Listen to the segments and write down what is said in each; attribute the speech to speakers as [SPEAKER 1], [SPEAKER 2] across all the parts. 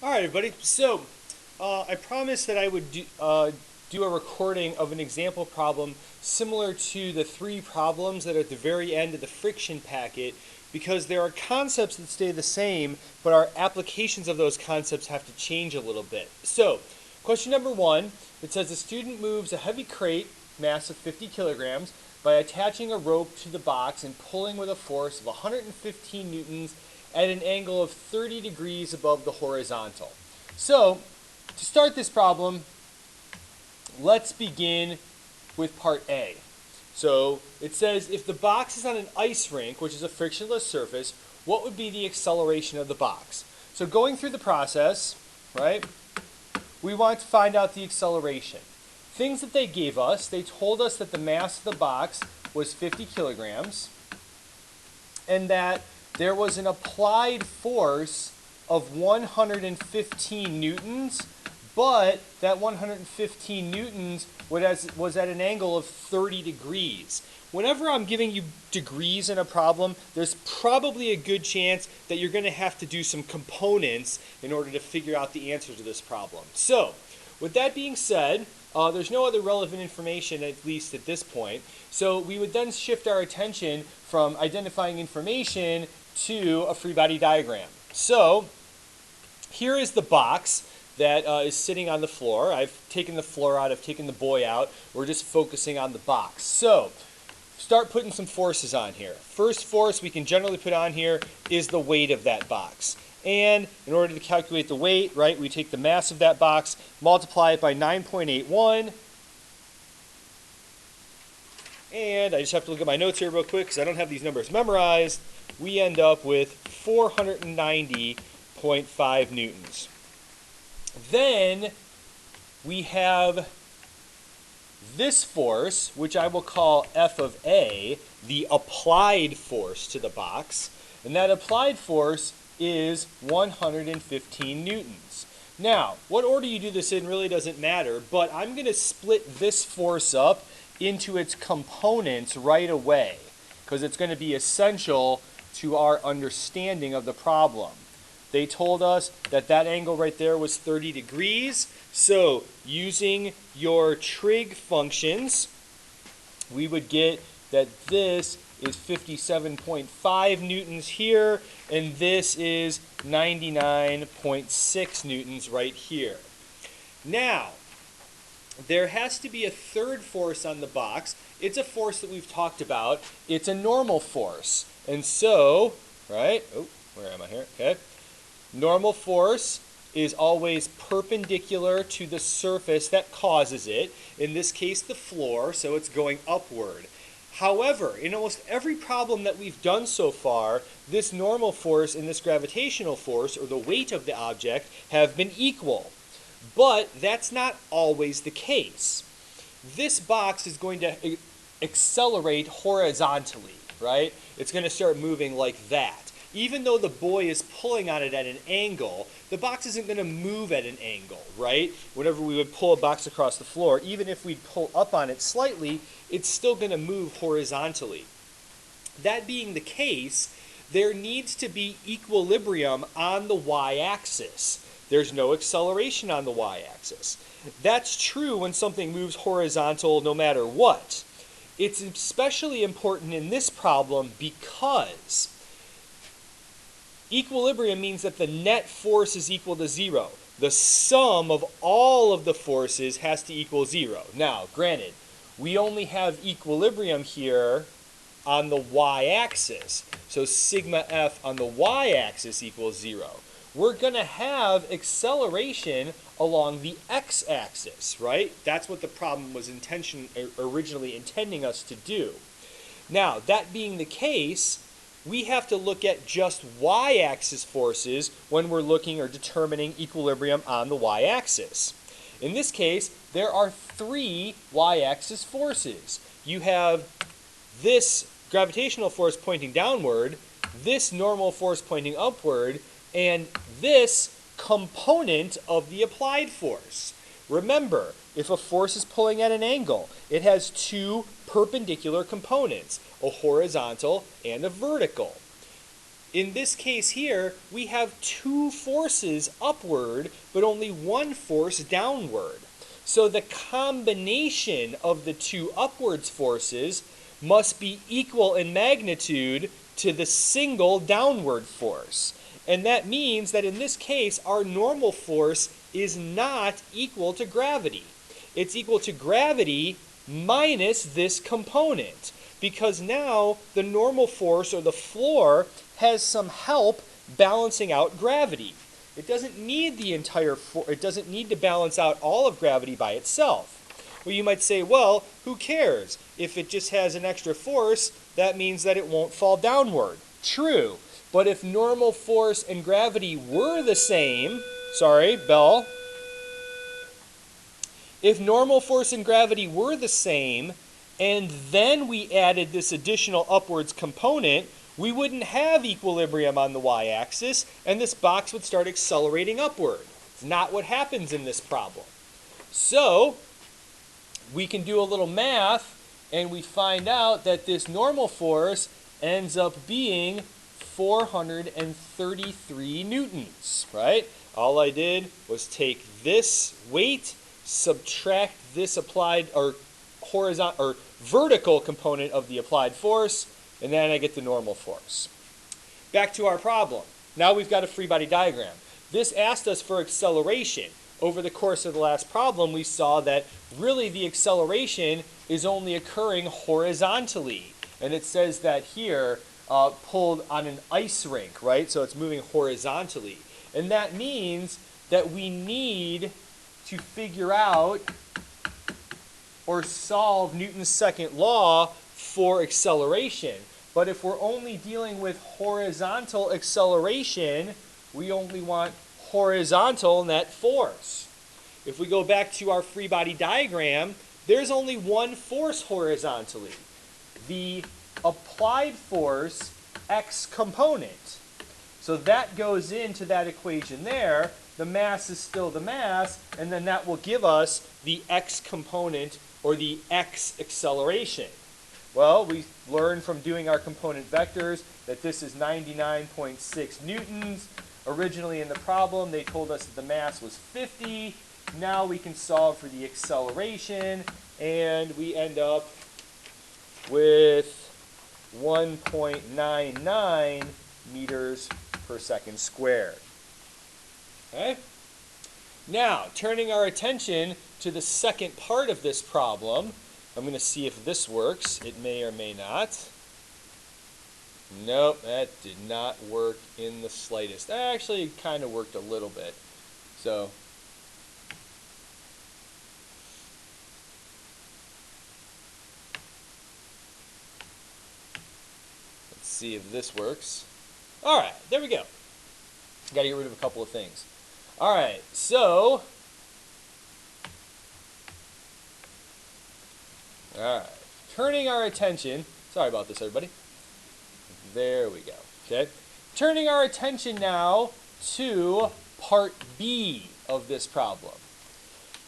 [SPEAKER 1] All right, everybody. So, I promised that I would do a recording of an example problem similar to the three problems that are at the very end of the friction packet, because there are concepts that stay the same, but our applications of those concepts have to change a little bit. So, question number one, it says a student moves a heavy crate, mass of 50 kilograms, by attaching a rope to the box and pulling with a force of 115 newtons at an angle of 30 degrees above the horizontal. So, to start this problem, let's begin with part A. So, it says if the box is on an ice rink, which is a frictionless surface, what would be the acceleration of the box? So, going through the process, right, we want to find out the acceleration. Things that they gave us, they told us that the mass of the box was 50 kilograms and that there was an applied force of 115 newtons, but that 115 newtons was at an angle of 30 degrees. Whenever I'm giving you degrees in a problem, there's probably a good chance that you're going to have to do some components in order to figure out the answer to this problem. So, with that being said, there's no other relevant information, at least at this point. So we would then shift our attention from identifying information to a free body diagram. So here is the box that is sitting on the floor. I've taken the floor out, I've taken the boy out. We're just focusing on the box. So start putting some forces on here. First force we can generally put on here is the weight of that box. And in order to calculate the weight, right, we take the mass of that box, multiply it by 9.81. And I just have to look at my notes here real quick because I don't have these numbers memorized. We end up with 490.5 newtons. Then we have this force, which I will call F of A, the applied force to the box. And that applied force is 115 newtons. Now, what order you do this in really doesn't matter, but I'm going to split this force up into its components right away because it's going to be essential to our understanding of the problem. They told us that that angle right there was 30 degrees, so using your trig functions, we would get that this is 57.5 newtons here, and this is 99.6 newtons right here. Now, there has to be a third force on the box. It's a force that we've talked about. It's a normal force. And so, right, where am I here? Okay. Normal force is always perpendicular to the surface that causes it. In this case, the floor, so it's going upward. However, in almost every problem that we've done so far, this normal force and this gravitational force, or the weight of the object, have been equal. But that's not always the case. This box is going to accelerate horizontally, right? It's going to start moving like that. Even though the boy is pulling on it at an angle, the box isn't going to move at an angle, right? Whenever we would pull a box across the floor, even if we pull up on it slightly, it's still going to move horizontally. That being the case, there needs to be equilibrium on the y-axis. There's no acceleration on the y-axis. That's true when something moves horizontal no matter what. It's especially important in this problem because equilibrium means that the net force is equal to zero. The sum of all of the forces has to equal zero. Now, granted, we only have equilibrium here on the y-axis. So sigma f on the y-axis equals zero. We're going to have acceleration along the x-axis, right? That's what the problem was originally intending us to do. Now, that being the case, we have to look at just y-axis forces when we're looking or determining equilibrium on the y-axis. In this case, there are three y-axis forces. You have this gravitational force pointing downward, this normal force pointing upward, and this component of the applied force. Remember, if a force is pulling at an angle, it has two perpendicular components, a horizontal and a vertical. In this case here, we have two forces upward, but only one force downward. So the combination of the two upwards forces must be equal in magnitude to the single downward force. And that means that in this case, our normal force is not equal to gravity. It's equal to gravity minus this component, because now the normal force, or the floor, has some help balancing out gravity. It doesn't need the entire it doesn't need to balance out all of gravity by itself. Well, you might say, well, who cares? If it just has an extra force, that means that it won't fall downward. True. But if normal force and gravity were the same, sorry, bell. If normal force and gravity were the same, and then we added this additional upwards component, we wouldn't have equilibrium on the y-axis, and this box would start accelerating upward. It's not what happens in this problem. So, we can do a little math, and we find out that this normal force ends up being 433 newtons, right? All I did was take this weight, subtract this applied, or horizontal, or vertical component of the applied force, and then I get the normal force. Back to our problem. Now we've got a free body diagram. This asked us for acceleration. Over the course of the last problem, we saw that really the acceleration is only occurring horizontally. And it says that here, pulled on an ice rink, right? So it's moving horizontally. And that means that we need to figure out or solve Newton's second law for acceleration. But if we're only dealing with horizontal acceleration, we only want horizontal net force. If we go back to our free body diagram, there's only one force horizontally, the applied force x component. So that goes into that equation there. The mass is still the mass, and then that will give us the x component, or the x acceleration. Well, we learned from doing our component vectors that this is 99.6 newtons. Originally in the problem, they told us that the mass was 50. Now we can solve for the acceleration, and we end up with 1.99 meters per second squared. Okay? Now, turning our attention to the second part of this problem, I'm going to see if this works. It may or may not. Nope, that did not work in the slightest. Actually, it kind of worked a little bit. So, let's see if this works. All right, there we go. Got to get rid of a couple of things. All right, so, all right, turning our attention, sorry about this, everybody. There we go, okay? Turning our attention now to part B of this problem.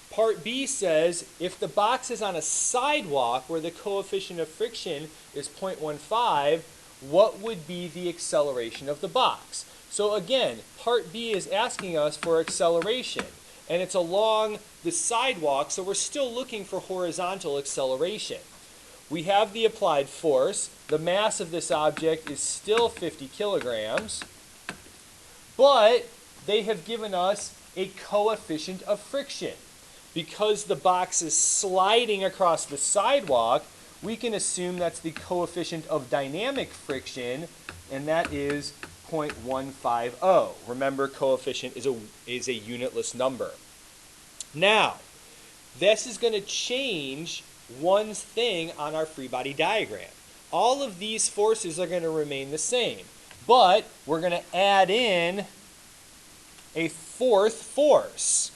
[SPEAKER 1] Part B says, if the box is on a sidewalk where the coefficient of friction is 0.15, what would be the acceleration of the box? So again, part B is asking us for acceleration, and it's along the sidewalk, so we're still looking for horizontal acceleration. We have the applied force. The mass of this object is still 50 kilograms, but they have given us a coefficient of friction. Because the box is sliding across the sidewalk, we can assume that's the coefficient of dynamic friction, and that is 0.150. Remember, coefficient is a unitless number. Now, this is going to change one thing on our free body diagram. All of these forces are going to remain the same, but we're going to add in a fourth force.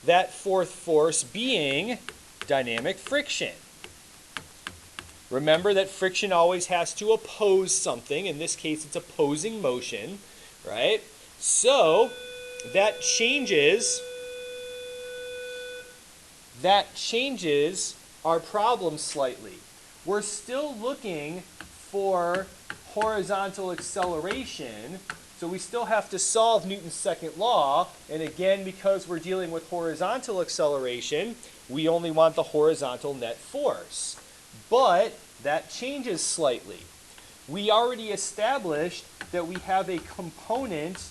[SPEAKER 1] That fourth force being dynamic friction. Remember that friction always has to oppose something. In this case, it's opposing motion, right? So that changes our problem slightly. We're still looking for horizontal acceleration. So we still have to solve Newton's second law. And again, because we're dealing with horizontal acceleration, we only want the horizontal net force. But that changes slightly. We already established that we have a component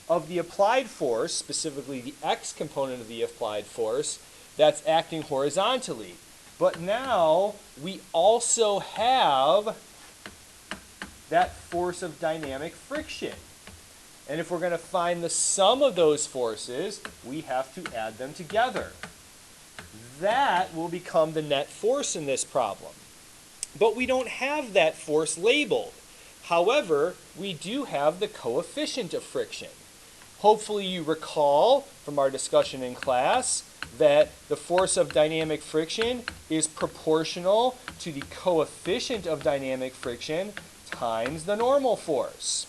[SPEAKER 1] of the applied force, specifically the x component of the applied force, that's acting horizontally. But now we also have that force of dynamic friction. And if we're going to find the sum of those forces, we have to add them together. That will become the net force in this problem. But we don't have that force labeled. However, we do have the coefficient of friction. Hopefully you recall from our discussion in class that the force of dynamic friction is proportional to the coefficient of dynamic friction times the normal force.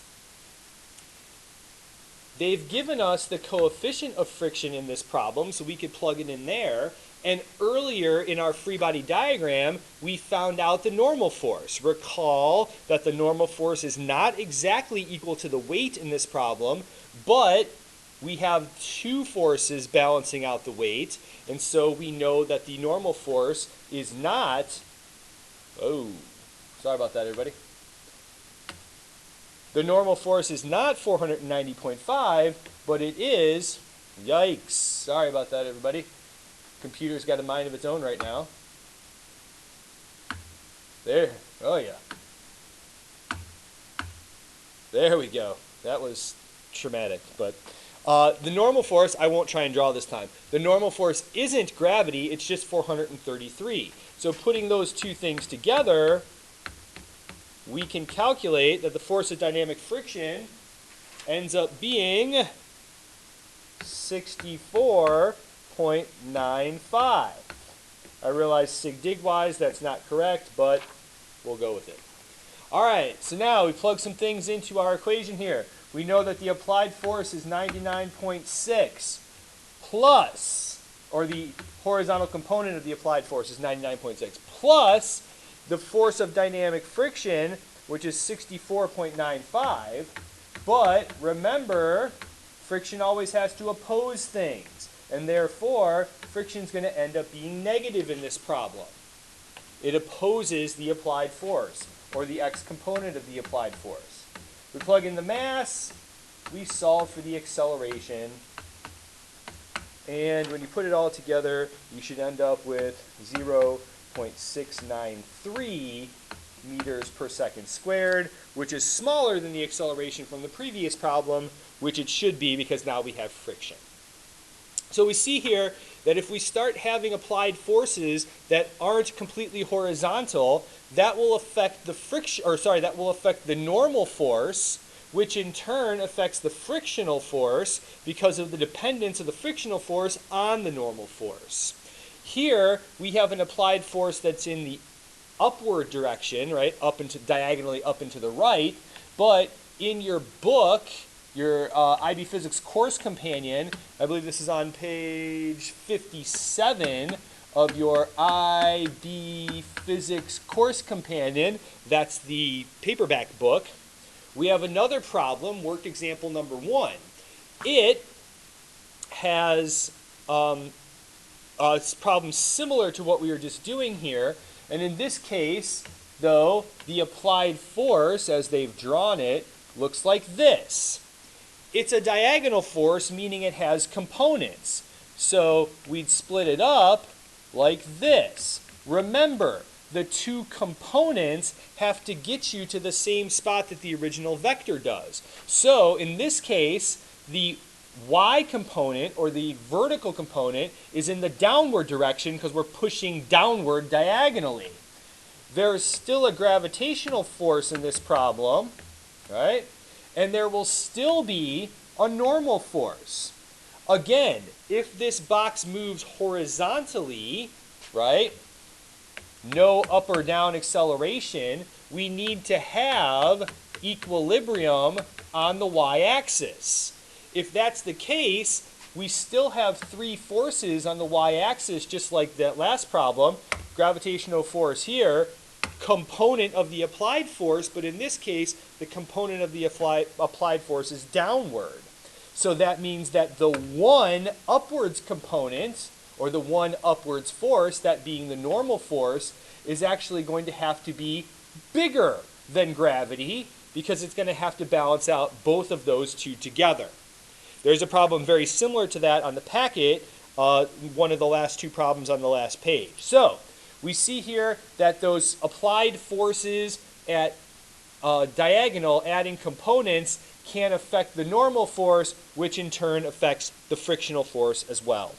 [SPEAKER 1] They've given us the coefficient of friction in this problem, so we could plug it in there. And earlier in our free body diagram, we found out the normal force. Recall that the normal force is not exactly equal to the weight in this problem, but we have two forces balancing out the weight, and so we know that the normal force is not, oh, sorry about that, everybody. The normal force is not 490.5, but it is, yikes, sorry about that, everybody. Computer's got a mind of its own right now. There, oh yeah. There we go. That was traumatic, but the normal force, I won't try and draw this time. The normal force isn't gravity, it's just 433. So putting those two things together, we can calculate that the force of dynamic friction ends up being 64.95. I realize sig dig wise that's not correct, but we'll go with it. All right, so now we plug some things into our equation here. We know that the applied force is 99.6 plus, or the horizontal component of the applied force is 99.6 plus the force of dynamic friction, which is 64.95. But remember, friction always has to oppose things, and therefore friction is going to end up being negative in this problem. It opposes the applied force, or the x component of the applied force. We plug in the mass, we solve for the acceleration, and when you put it all together, you should end up with 0.693 meters per second squared, which is smaller than the acceleration from the previous problem, which it should be because now we have friction. So we see here that if we start having applied forces that aren't completely horizontal, that will affect the friction, or sorry, that will affect the normal force, which in turn affects the frictional force because of the dependence of the frictional force on the normal force. Here we have an applied force that's in the upward direction, right, up into diagonally up into the right, but in your book, your IB Physics course companion, I believe this is on page 57 of your IB Physics course companion, that's the paperback book, we have another problem, work example number 1. It has a problem similar to what we were just doing here, and in this case, though, the applied force, as they've drawn it, looks like this. It's a diagonal force, meaning it has components. So we'd split it up like this. Remember, the two components have to get you to the same spot that the original vector does. So in this case, the y component, or the vertical component, is in the downward direction because we're pushing downward diagonally. There's still a gravitational force in this problem, right? And there will still be a normal force. Again, if this box moves horizontally, right, no up or down acceleration, we need to have equilibrium on the y-axis. If that's the case, we still have three forces on the y-axis, just like that last problem. Gravitational force here, component of the applied force, but in this case, the component of the applied force is downward. So that means that the one upwards component, or the one upwards force, that being the normal force, is actually going to have to be bigger than gravity because it's going to have to balance out both of those two together. There's a problem very similar to that on the packet, one of the last two problems on the last page. So we see here that those applied forces at diagonal, adding components, can affect the normal force, which in turn affects the frictional force as well.